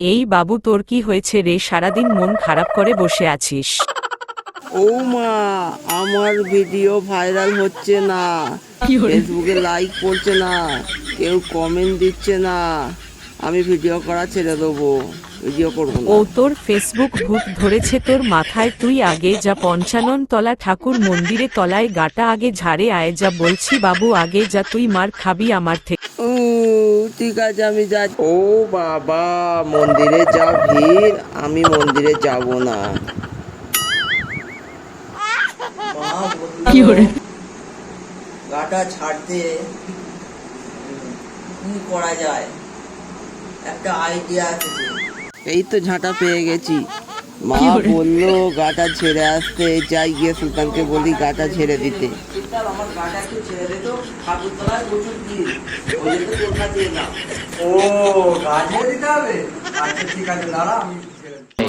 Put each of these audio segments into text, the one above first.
এই বাবু তোর কি হয়েছে রে, সারাদিন মন খারাপ করে বসে আছিস? ও মা, আমার ভিডিও ভাইরাল হচ্ছে না, ফেসবুকে লাইক পড়ছে না, কেউ কমেন্ট দিচ্ছে না। আমি ভিডিও করা ছেড়ে দেবো, ভিডিও করবো ও না। তোর ফেসবুক ভূত ধরেছে তোর মাথায়। তুই আগে যা ৫৫ তলা ঠাকুর মন্দিরে তলায় গাটা আগে ঝাড়ে আয় যা বলছি বাবু, আগে যা, তুই মার খাবি আমার থেকে। ও ঠিক আছে, আমি যাই। ও বাবা, মন্দিরে যা ভিড়, আমি মন্দিরে যাব না। কি করে গাটা ছাড়তে কি করা যায়, একটা আইডিয়া আছে। এই তো ঝাঁটা পেয়ে গেছি। মা বললো গাটা ছেড়ে আসতে, যাই গিয়ে সুলতানকে বলি গাটা ছেড়ে দিতে। আমার গাটা একটু ছেড়ে দিত, ঠাকুরতলায় প্রচুর ভিড়, ওই জন্য তোর কাছে এলাম। ও, গাছ ছেড়ে দিতে হবে? আচ্ছা ঠিক আছে, দাঁড়া আমি ছেড়ে দিচ্ছি।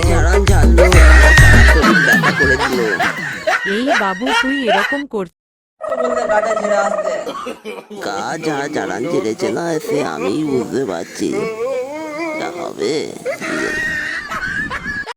ঝাড়ান ঝাড়লো, আমার সারা শরীর ব্যথা করে দিল। এই বাবু তুই এরকম কর। বললে গাটা ছেড়ে আসতে, গা যা ঝাড়ান ছেড়েছে না, সে আমি বুঝতে পারছি। যা হবে